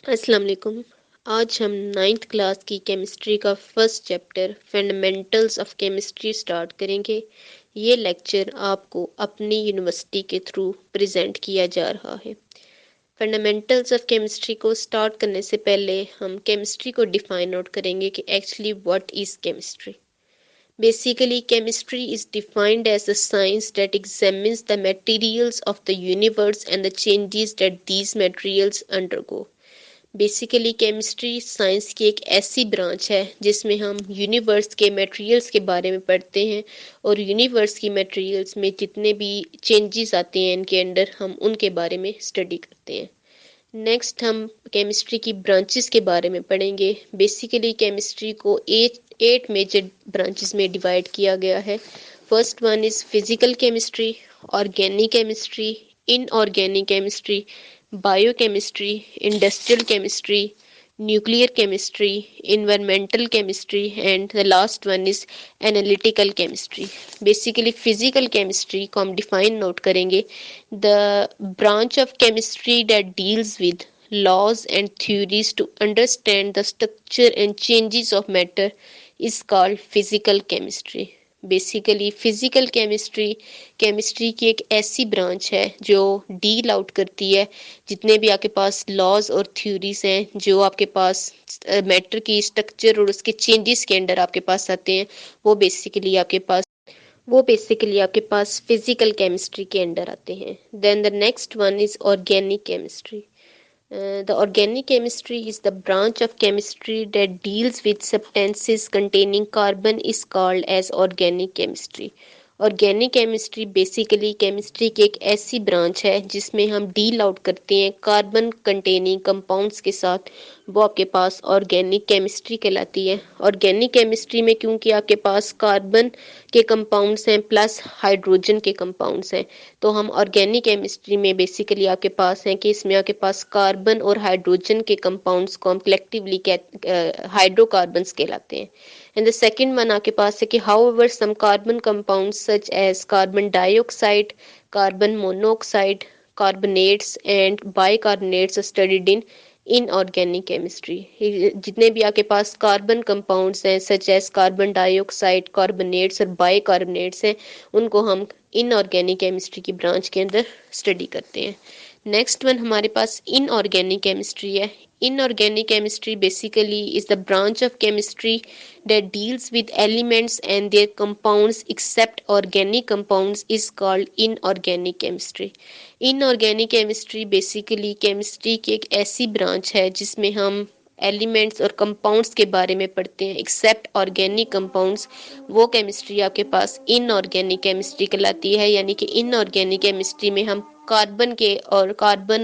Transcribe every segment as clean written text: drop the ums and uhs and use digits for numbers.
अस्सलाम वालेकुम। आज हम नाइन्थ क्लास की केमिस्ट्री का first chapter fundamentals of chemistry start करेंगे। ये लेक्चर आपको अपनी यूनिवर्सिटी के थ्रू प्रेजेंट किया जा रहा है। फंडामेंटल्स ऑफ केमिस्ट्री को स्टार्ट करने से पहले हम केमिस्ट्री को डिफाइन आउट करेंगे कि actually what is chemistry. Basically, chemistry is defined as the science that examines the materials of the universe and the changes that these materials undergo. Basically chemistry science की एक ऐसी branch है जिसमें हम universe के materials के बारे में पढ़ते हैं और यूनिवर्स की मटेरियल्स में जितने भी चेंजेस आते हैं इनके अंदर हम उनके बारे में स्टडी करते हैं। नेक्स्ट हम केमिस्ट्री की ब्रांचेस के बारे में पढ़ेंगे। बेसिकली केमिस्ट्री को एट मेजर ब्रांचेस में डिवाइड किया गया है। First one is physical chemistry, organic chemistry, inorganic chemistry, biochemistry, industrial chemistry, nuclear chemistry, environmental chemistry, and the last one is analytical chemistry. Basically physical chemistry को हम define note करेंगे। The branch of chemistry that deals with laws and theories to understand the structure and changes of matter is called physical chemistry. Basically physical chemistry chemistry की एक ऐसी branch है जो deal out करती है जितने भी आपके पास लॉज और थ्योरीज हैं जो आपके पास मैटर की स्ट्रक्चर और उसके चेंजेस के अंदर आपके पास आते हैं। वो बेसिकली आपके पास फिजिकल केमिस्ट्री के अंडर आते हैं। Then the next one is organic chemistry. The organic chemistry is the branch of chemistry that deals with substances containing carbon is called as organic chemistry. Organic chemistry basically chemistry की एक ऐसी branch है जिसमें हम deal out करते हैं carbon containing compounds के साथ। वो आपके पास ऑर्गेनिक केमिस्ट्री कहलाती है। ऑर्गेनिक केमिस्ट्री में क्योंकि आपके पास कार्बन के कंपाउंड्स हैं प्लस हाइड्रोजन के कंपाउंड्स हैं, तो हम ऑर्गेनिक केमिस्ट्री में बेसिकली आपके पास हैं कि इसमें आपके पास कार्बन और हाइड्रोजन के कंपाउंड्स को हम कलेक्टिवली हाइड्रोकार्बन्स कहलाते हैं। एंड द सेकंड वन आपके पास है कि however some carbon compounds such as carbon dioxide, carbon monoxide, carbonates and bicarbonates are studied in inorganic chemistry. जितने भी आपके पास कार्बन कंपाउंड्स हैं such as carbon dioxide, carbonates और बाइकार्बोनेट्स हैं, उनको हम इनऑर्गेनिक केमिस्ट्री की ब्रांच के अंदर स्टडी करते हैं। नेक्स्ट वन हमारे पास इनऑर्गेनिक केमिस्ट्री है। Inorganic chemistry basically is the branch of chemistry that deals with elements and their compounds except organic compounds is called inorganic chemistry. Inorganic chemistry basically chemistry की एक ऐसी branch है जिसमें हम elements और compounds के बारे में पढ़ते हैं एक्सेप्ट ऑर्गेनिक कंपाउंड्स। वो केमिस्ट्री आपके पास इनऑर्गेनिक केमिस्ट्री कहलाती है। यानी कि इनऑर्गेनिक केमिस्ट्री में हम कार्बन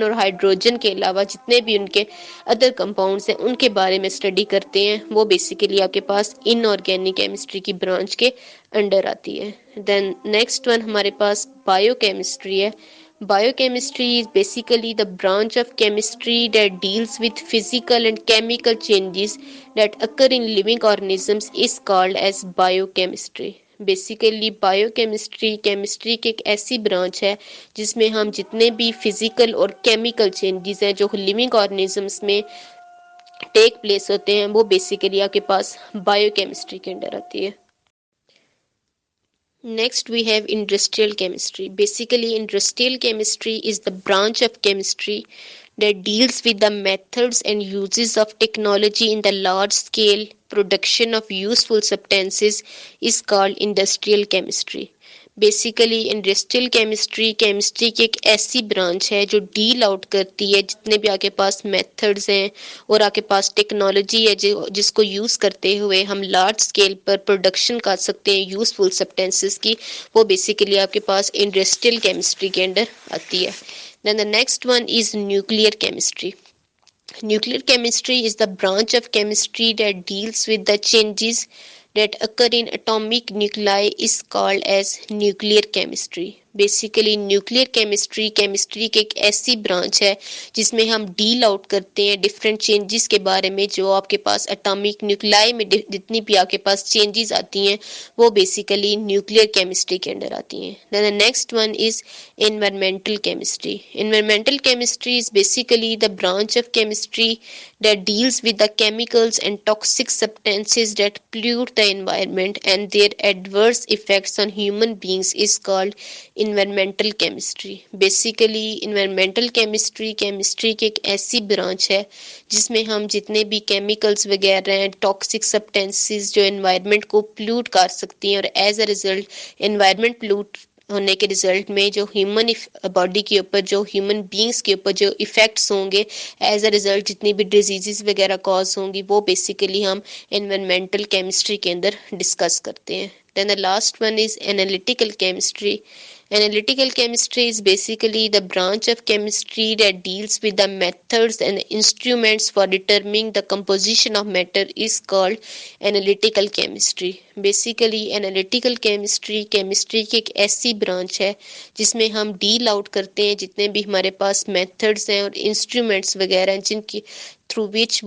और हाइड्रोजन के अलावा जितने भी उनके अदर कंपाउंड्स हैं उनके बारे में स्टडी करते हैं। वो बेसिकली आपके पास इनऑर्गेनिक केमिस्ट्री की ब्रांच के अंडर आती है। देन नेक्स्ट वन हमारे पास बायोकेमिस्ट्री है। Biochemistry is basically the branch of chemistry that deals with physical and chemical changes that occur in living organisms is called as biochemistry. Basically biochemistry chemistry की एक ऐसी branch है जिसमें हम जितने भी फिजिकल और केमिकल चेंजेस हैं जो लिविंग ऑर्गेनिजम्स में टेक प्लेस होते हैं वो बेसिकली आपके पास बायोकेमिस्ट्री के अंडर आती है। Next, we have industrial chemistry. Basically, industrial chemistry is the branch of chemistry that deals with the methods and uses of technology in the large scale production of useful substances is called industrial chemistry. Basically industrial chemistry chemistry की एक ऐसी branch है जो deal out करती है जितने भी आपके पास मेथड्स हैं और आपके पास टेक्नोलॉजी है जिसको यूज़ करते हुए हम लार्ज स्केल पर प्रोडक्शन कर सकते हैं यूज़फुल सब्सटेंसेस की। वो बेसिकली आपके पास इंडस्ट्रियल केमिस्ट्री के अंडर आती है। Then the next one is nuclear chemistry. Nuclear chemistry is the branch of chemistry that deals with the changes that occur in atomic nuclei is called as nuclear chemistry. Basically nuclear chemistry chemistry की एक ऐसी branch है जिसमें हम deal out करते हैं different changes के बारे में जो आपके पास एटॉमिक न्यूक्लियाई में जितनी भी आपके पास चेंजेस आती हैं वो बेसिकली न्यूक्लियर केमिस्ट्री के अंडर आती हैं. Then the next one is environmental chemistry. Environmental chemistry is basically the branch of chemistry that deals with the chemicals and toxic substances that pollute the environment and their adverse effects on human beings is called environmental chemistry. Basically environmental chemistry chemistry की एक ऐसी branch है जिसमें हम जितने भी chemicals वगैरह हैं टॉक्सिक सब्सटेंसेस जो एनवायरनमेंट को पोल्यूट कर सकती हैं और as a result environment pollute होने के रिजल्ट में जो ह्यूमन बॉडी के ऊपर जो ह्यूमन बींग्स के ऊपर जो इफेक्ट्स होंगे एज अ रिजल्ट जितनी भी डिजीजेस वगैरह कॉज होंगी वो बेसिकली हम एनवायरमेंटल केमिस्ट्री के अंदर डिस्कस करते हैं. Then the last one is analytical chemistry. Analytical chemistry is basically the branch of chemistry that deals with the methods and instruments for determining the composition of matter is called analytical chemistry. Basically analytical chemistry chemistry की एक ऐसी branch है जिसमें हम deal out करते हैं जितने भी हमारे पास मेथड्स हैं और इंस्ट्रूमेंट्स वगैरह हैं जिनकी through which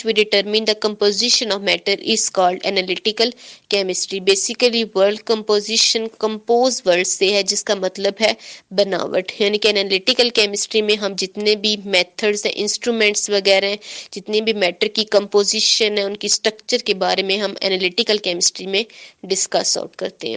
we determine the composition of matter is called analytical chemistry. Basically world composition compose word से है जिसका मतलब है बनावट यानी कि एनालिटिकल केमिस्ट्री में हम जितने भी मेथड्स हैं इंस्ट्रूमेंट्स वगैरह हैं जितने भी मैटर की कंपोजिशन है उनकी स्ट्रक्चर के बारे में हम एनालिटिकल केमिस्ट्री में डिस्कस आउट करते हैं.